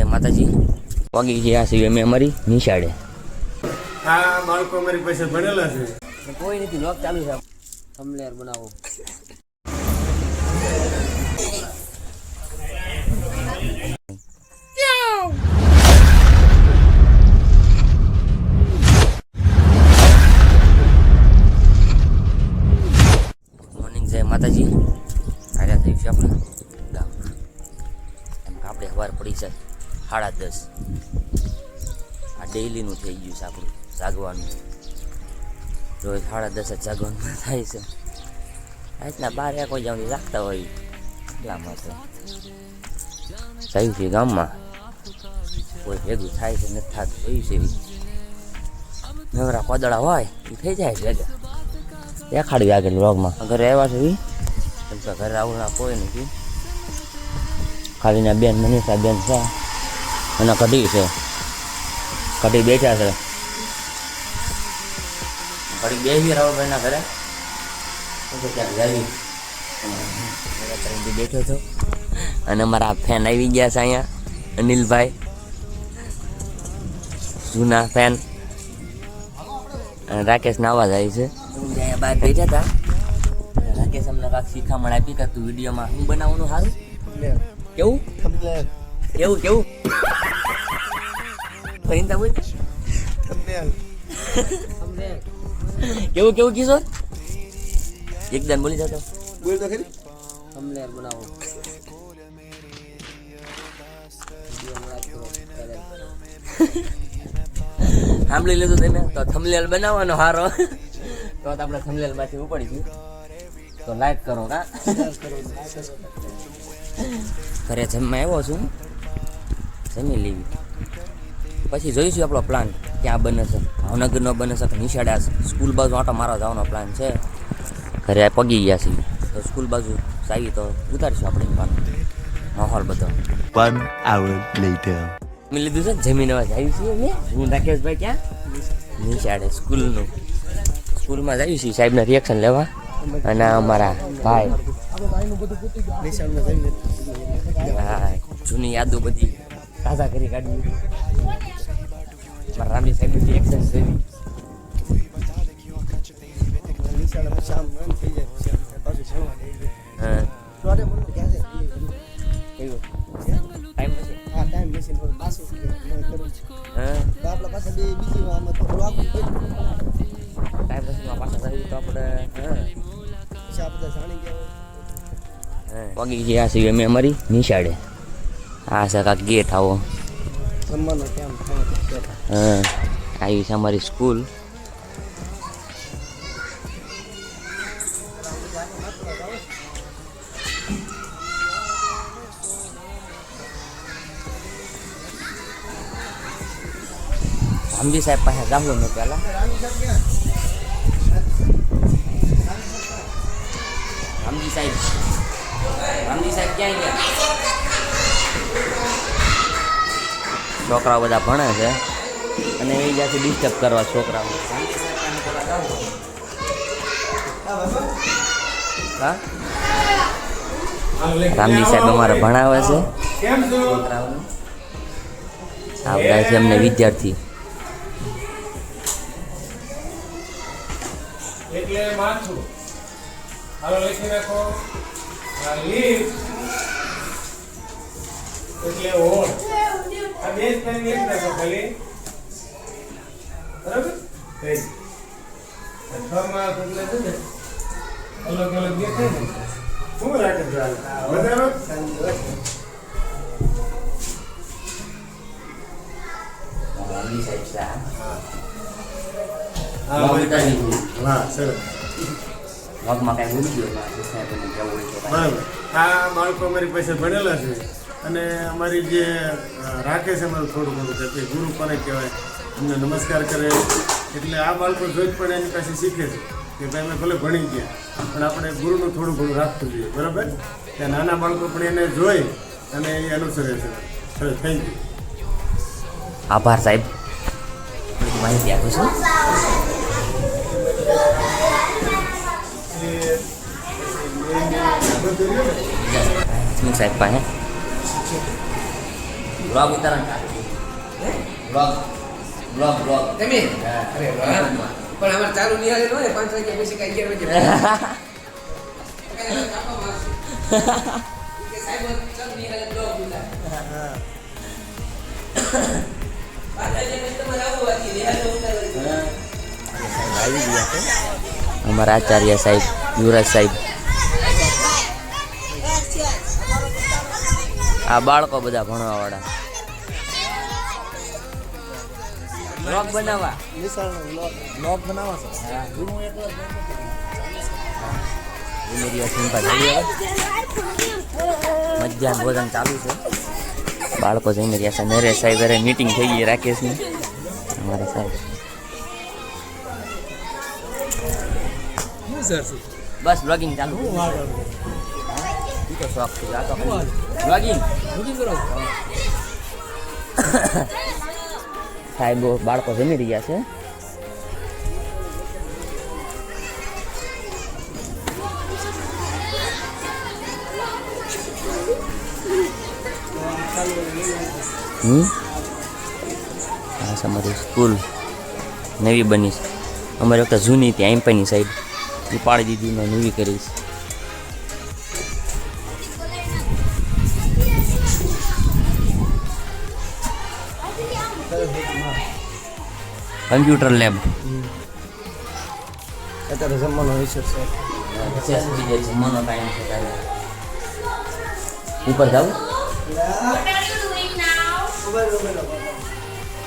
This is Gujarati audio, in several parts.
જય માતાજી. વાગી ગયા છીએ અમે અમારી નિશાળે. આ બાળકો અમારી પાસે ભણેલા છે. કોઈ નથી, લોક ચાલુ છે. થંબનેલ બનાવો. મોર્નિંગ જય માતાજી. આવ્યા થયું છે આપણે ગામ. એમ કે આપણે સવાર પડી છે 10:30. આ ડેઈલીનું થઈ ગયું છે આપણું જાગવાનું. રોજ 10:30 જાગવાનું થાય છે. આજના 12 કોઈ જવાની રાખતા હોય એટલા માટે થયું છે ગામમાં. કોઈ ભેગું થાય છે નથી થતું થયું છે. નવરા કોદળા હોય એ થઈ જાય છે ભેગા. દેખાડવી આગળ વ્લોગમાં. ઘરે આવ્યા છે કેમ કે ઘરે આવવાના કોઈ નથી. ખાલી ના બેન મનીષા બેન છે અને કઢી છે. કઢી બેઠા છે. કઢી બેસી રાવભાઈના ઘરે ક્યાંક જાવી બેઠો છો. અને અમારા ફેન આવી ગયા છે અહીંયા અનિલભાઈ, જૂના ફેન. અને રાકેશના અવાજ આવી છે. અહીંયા બહાર બેઠા હતા. રાકેશ અમને કાંઈક શીખામણ આપી કે તું વિડીયોમાં શું બનાવવાનું સારું. કેવું કેવું કેવું ફરીને બોલ. કેવું કેવું કિશોર એકદમ બોલી જતો. બોલ તો ખરી. થંબનેલ બનાવો. સાંભળી લીધું તમે તો થંબનેલ બનાવવાનો હારો તો આપણે થંબનેલ માંથી ઉપડી ગયું. તો લાઈક કરો કા. ઘરે જમવા આવ્યો છું. જમી લેવી પછી જોઈશું આપણો પ્લાન ક્યાં બને છે. ભાવનગરનો બને છે કે નિશાળે સ્કૂલ બાજુ આટો મારવા જવાનો પ્લાન છે. ઘરે પગી ગયા છીએ તો સ્કૂલ બાજુ આવી તો ઉતારીશું આપણે માહોલ બધો. 1 hour later. મેં લીધું છે જમીન અવાજ આવી છીએ અમે. હું રાકેશભાઈ ક્યાં નિશાળે સ્કૂલમાં જઈએ છીએ સાહેબના રિએક્શન લેવા. અને અમારા ભાઈ હા જૂની યાદો બધી તાજા કરી કાઢવી. મારા રામજી સાહેબની રિએક્શન જોઈ. વાગી ગયા છીએ અમે અમારી નિશાળે. આ છે કાંક ગેટ આવો. હા આવી છે અમારી સ્કૂલ. રામજી સાહેબ પાસે જાઉં મેં પહેલા. રામજી સાહેબ ક્યાં ગયા? છોકરાઓ બધા ભણે છે અને એ જ્યાંથી ડિસ્ટર્બ કરવા છોકરાઓ. હા રામજી સાહેબ અમારે ભણાવે છે છોકરાઓને. આ બધા છે એમને વિદ્યાર્થી. એટલે માથું હાલો લખી નાખો. લીફ એટલે હોળ. આ બે સ્પેલિંગ એક નાખો ખાલી. બરાબર થઈ અથવામાં એટલે છે ને અલગ અલગ દેખાય ને શું રાખે છે બરાબર. હા સરસ. બરાબર. આ બાળકો અમારી પાસે ભણેલા છે અને અમારી જે રાખે છે અમારું થોડું ઘણું છે ગુરુ કોને કહેવાય અમને નમસ્કાર કરે. એટલે આ બાળકો જોઈ પણ એની પાસે શીખે છે કે ભાઈ અમે ભલે ભણી ગયા પણ આપણે ગુરુનું થોડું ઘણું રાખવું જોઈએ. બરાબર. ત્યાં નાના બાળકો પણ એને જોઈ અને એ અનુસરે છે. સરસ થેન્ક યુ. આભાર સાહેબ માહિતી આપું છું. સાહેબ પાસે બ્લોગ ઉતારણ બ્લોગ તમે અરે વાહ. પણ અમારે ચાલુ નિહાળે ન હોય 5 વાગ્યા પછી કઈ 11 વાગે કે સાહેબ ચાલુ નિહાળે બ્લોગ ઉતાર આવી ગયા છે અમારા આચાર્ય સાહેબ યુવરાજ સાહેબ. આ બાળકો બધા ભણવા વાળા બ્લોગ બનાવવા મધ્યાહન ભોજન ચાલુ છે. બાળકો જઈને રહ્યા છે. નરેશ સાહેબ અરે મીટિંગ થઈ ગઈ રાકેશની. અમારા સાહેબ બસ બ્લોગિંગ ચાલુ. તો શોખ છે આ તો બ્લોગિંગ કરો. સાહેબો બાળકો જમી રહ્યા છે. આ છે અમારી સ્કૂલ નવી બની છે. અમારી વખતે જૂની ત્યાં એમપીની સાઈડ ઉપાડી દીધી ને નવી કરીશ. કમ્પ્યુટર લેબ અત્યારે જમવાનો વિષય છે જમવાનો ટાઈમ છે તારે ઉપર જાવ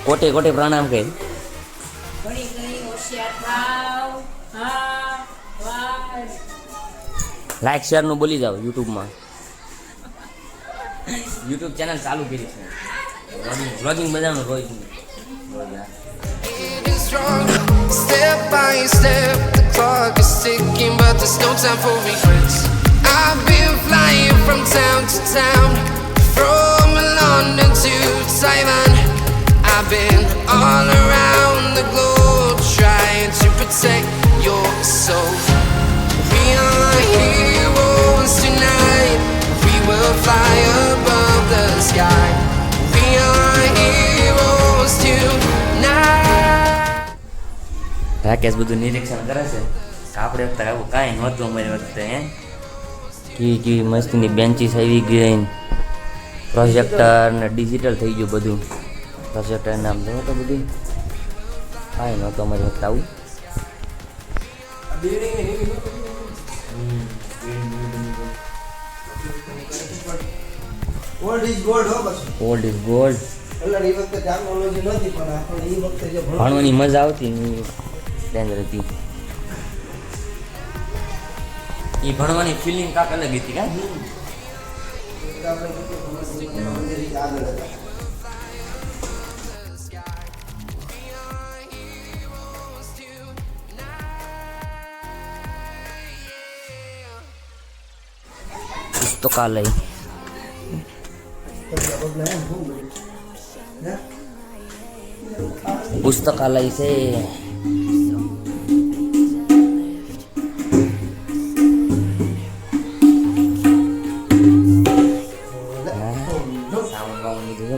કોટે કોટે પ્રણામ કહી લાઈક શેર નું બોલી જાવ યુટ્યુબમાં. યુટ્યુબ ચેનલ ચાલુ કરી છે. વ્લોગિંગ બધાનું રોજ strong. Step by step, the clock is ticking, but there's no time for regrets. I've been flying from town to town, from London to Taiwan. I've been all around the globe trying to protect your soul. We are heroes tonight. We will fly above the sky. We are heroes tonight. Rakesh બધું નિરીક્ષણ કરે છે કે આપણે વખતે આવું કાંઈ નહોતું અમારી વખતે. કેવી મસ્તીની બેન્ચીસ આવી ગઈ, પ્રોજેક્ટર ને ડિજિટલ થઈ ગયું બધું. પ્રોજેક્ટર નામ જોવો તો બધું કાંઈ નહોતું અમારી વખતે આવું. ઓલ્ડ ઇઝ ગોલ્ડ હો બસ. Old is gold. એટલે એ વખતે ટેકનોલોજી નથી પણ આપણે એ વખતે જે ભણવાની મજા આવતી ને ડેન્જર હતી. એ ભણવાની ફિલિંગ કાંક અલગ હતી કાં આગળ હતા. પુસ્તકાલય પુસ્તકાલય છે.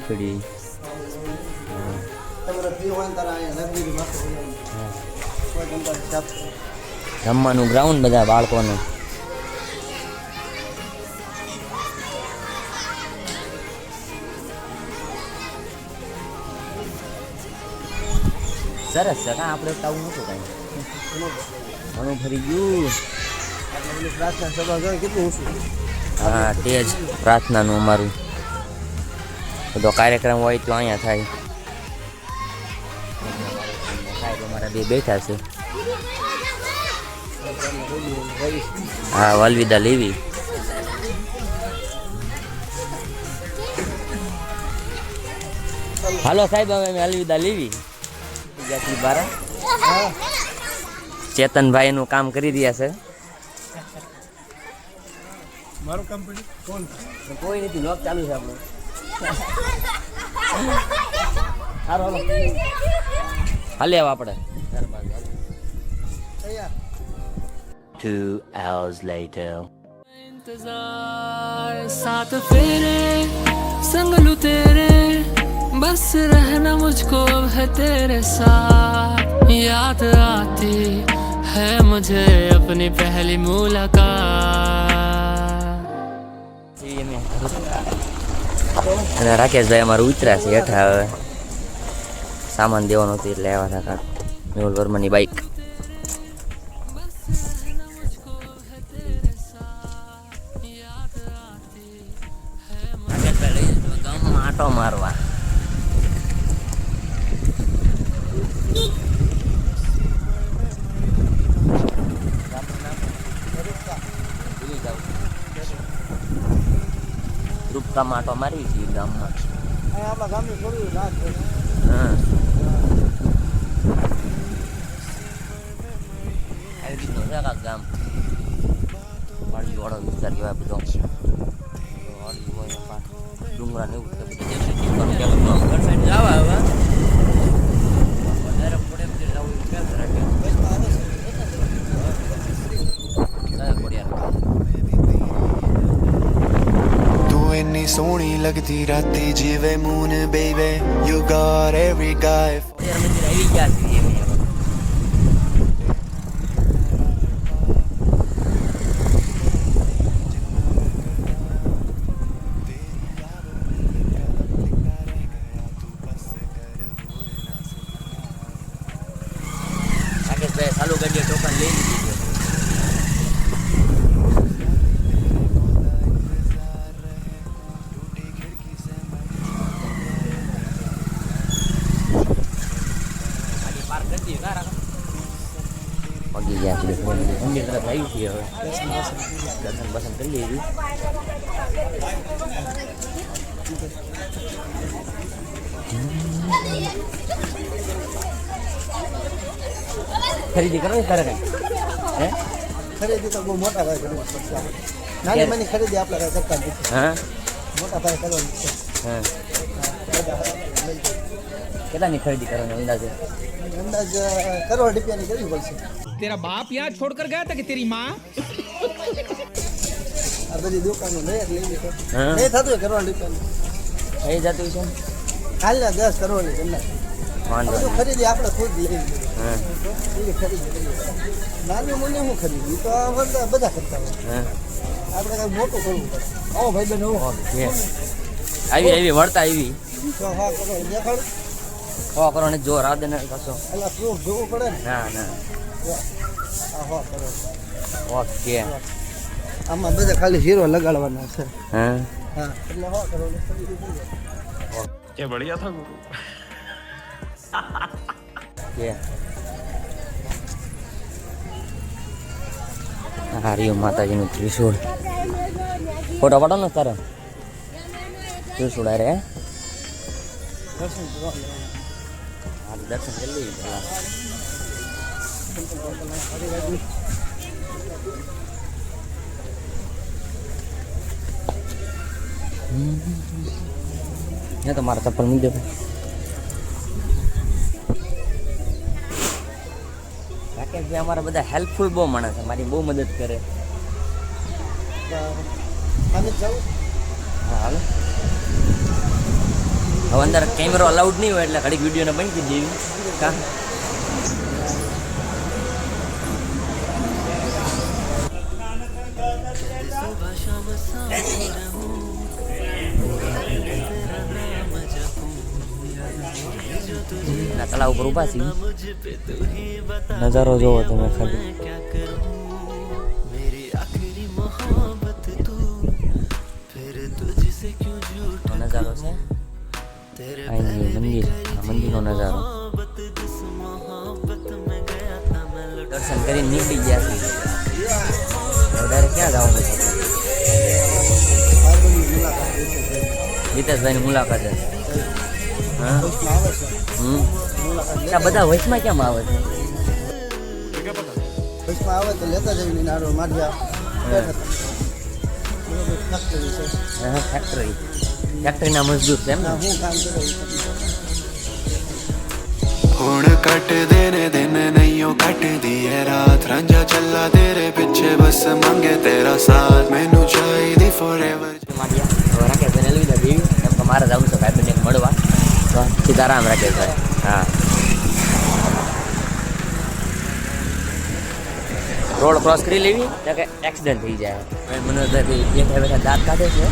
પડી રમવાનું ગ્રાઉન્ડ બધા બાળકોનું. સરસ છે કાં આપણે આવું નહોતું કાંઈ. ઘણું ફરી ગયું. પ્રાર્થના સભા જોઈ કેટલું ઊંચું. હા તે જ પ્રાર્થનાનું અમારું બધો કાર્યક્રમ હોય તો અહીંયા થાય. સાહેબ અમારા બે બેઠા છે. હા અલવિદા લેવી. હાલો સાહેબ હવે અમે અલવિદા લેવી. ચેતનભાઈ નું કામ કરી રહ્યા છે. મારું કામ પડ્યું કોણ કોઈ નથી લોક ચાલુ છે આપણું. સારું હાલો હાલે આપણે 2 hours later. इंतजार साथ फेरे संग लू तेरे बस रहना मुझको अब है तेरे साथ याद आती है मुझे अपनी पहली मुलाकात અને રાકેશભાઈ અમારું ઉતર્યા છે હેઠા હવે સામાન દેવાનું હતું એટલે આવ્યા હતા મેહુલ વર્માની બાઈક ગામમાં આટો મારવા રૂપકામાં આટો મારી છે ગામમાં હા આવી રીતનું છે કાંક ગામ વાળીવાળો વિસ્તાર કહેવાય બધો વાળી હોય ડુંગરા ને એવું જવા હવે વધારે પડે જવું ક્યાં इतनी सोहनी लगती राती जीवे मून बेबे you got every guy આવી ગયા છે રાકેશભાઈ ચાલુ ગાડીએ ટોકન લઈ લીધી છે પગી ગયા છે મંદિર તરફ આવી છીએ હવે દર્શન બસન કરી લીધું ખરીદી કરો તારે કઈ હે ખરીદી તો બહુ મોટા ભાઈ કરવી પડશે નાની નાની ખરીદી આપણે કઈ કરતા નથી હા મોટા ભાઈ કરવાની છે હા કેટલાની ખરીદી કરવાની અંદાજે અંદાજ કરોડ રૂપિયાની કરવી પડશે तेरा बाप यहाँ छोड़कर गया था कि तेरी माँ આ બધી દુકાનો લઈ લેવી છે હા નહીં થતું હોય કરોડ રૂપિયાની થઈ જતું છે હાલના 10 કરોડની અંદર વાંધો બધું નહીં. ખરીદી આપણે ખુદ લઈ હા એ ખરીદી કરીએ નાની મુની હું ખરીદી તો આ બધા કરતા હોય હા આપણે કંઈક મોટું કરવું પડે આવો ભાઈ બેન આવો છે આવી આવી વળતા આવી તો હા કરો દેખાડ હો કરો ને જો રાધે ને કશો એટલે પ્રૂફ જોવું પડે ને ના ના આ હો કરો ઓકે આમાં બધા ખાલી હીરો લગાડવાના છે હા હા એટલે હો કરો ખરીદી થઈ જાય કે હરિયમ માતાજીનું ત્રિશૂળ ફોટો પાડો ને તારે ત્રિશૂળ અરે દર્શન કરવા હા દર્શન કરી લઈએ પેલા ને તો મારા ચપ્પલ મૂકી દે રાકેશભાઈ અમારા બધા હેલ્પફુલ બહુ માણસ છે મારી બહુ મદદ કરે અમે જાઉં હા હાલો હવે અંદર કેમેરો અલાઉડ નહીં હોય એટલે ઘડીક વિડીયોને બંધ કરી દેવી કા તળાવ ઉપર ઉભા છીએ નજારો જોવો તમે ખાલી નજારો છે અહીંની મંદિર આ મંદિરનો નજારો દર્શન કરીને નીકળી ગયા છે વધારે ક્યાં જવાનું છે જીતેશભાઈની મુલાકાત છે હા આ બધા વચમાં કેમ આવે છે વચમાં આવે તો લેતા જઈને નારો માર્યા ફેક્ટરીના મજદૂર છે એમ ને હું કામ કરું हुण कट देने दिन नैयो कट दिए रात रंजा चला तेरे पीछे बस मांगे तेरा साथ मैनू चाहिए फॉरएवर રાકેશભાઈને લઈ લીધા દેવી એમ તો મારે જવું છે ભાઈ બંને મળવા તો સીતારામ રાકેશભાઈ. હા, રોડ ક્રોસ કરી લેવી તો કે એક્સિડન્ટ થઈ જાય. મનોજભાઈ બેઠા બેઠા દાંત કાઢે છે.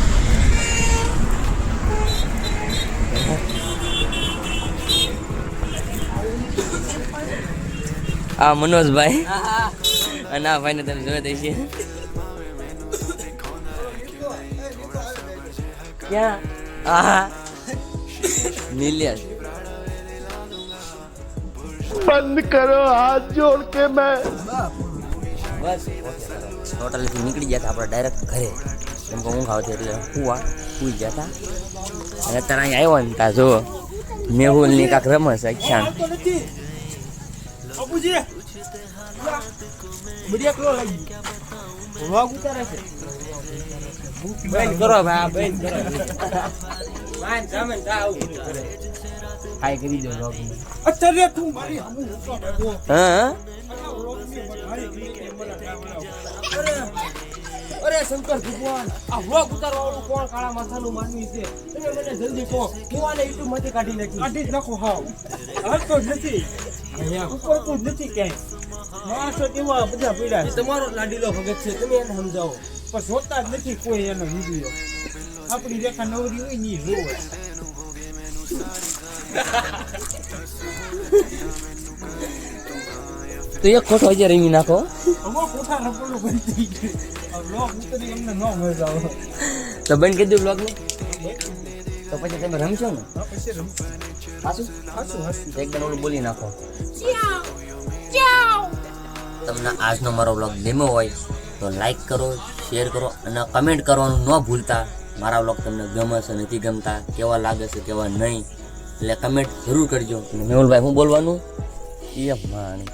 આ મનોજભાઈ અને આ ભાઈને તમે જોઈ દઈ છે. ક્યાં? હા, નિલેશ. બંધ કરો હાથ જોડ કે મેં બસ હોટલથી નીકળી ગયા હતા આપણે ડાયરેક્ટ ઘરે. કેમ કે ઊંઘ આવતી એટલે સુઈ ગયા હતા. અને અત્યારે અહીંયા આવ્યો ને ત્યાં જો મેહુલની કાંક રમસ અખ્યાન. બંધ કરો ભાઈ, બંધ કરો. હાય કરી દો લોગ. અત્યારે તું મારી હા, અરે શંકર ભગવાન, આ વ્લોગ ઉતારવા વાળું કોણ કાળા માથાનું માનવી છે? તમે મને જલ્દી કહો. હું આને યુટ્યુબ માંથી કાઢી જ નાખો. હાવ હાલતો જ નથી, અહીંયા ઉપરતું જ નથી ક્યાંય. માણસો કેવા બધા પીડા છે. તમારો લાડીલો ભગત છે, તમે એને સમજાવો. પણ જોતા જ નથી કોઈ એનો વિડીયો. આપણી રેખા નવરી હોય ની જોવે. તો એક ખોટો હજી રમી નાખો. અમાર કોઠા રપડું બંધ થઈ ગયું. આ વ્લોગ ઉતરી અમને ન મજા આવે. તો બંધ કરી દઉં બ્લોગ ને. તો પછી તમે રમશો ને? પછી રમ પાછું હાસું એકદમ ઓલું બોલી નાખો. તમને આજનો મારો બ્લોગ ગમ્યો હોય તો લાઈક કરો, શેર કરો અને કમેન્ટ કરવાનું ન ભૂલતા. મારા બ્લોગ તમને ગમે છે નથી ગમતા, કેવા લાગે છે કેવા નહીં, એટલે કમેન્ટ જરૂર કરજો. અને મેહુલભાઈ શું બોલવાનું એ માણી.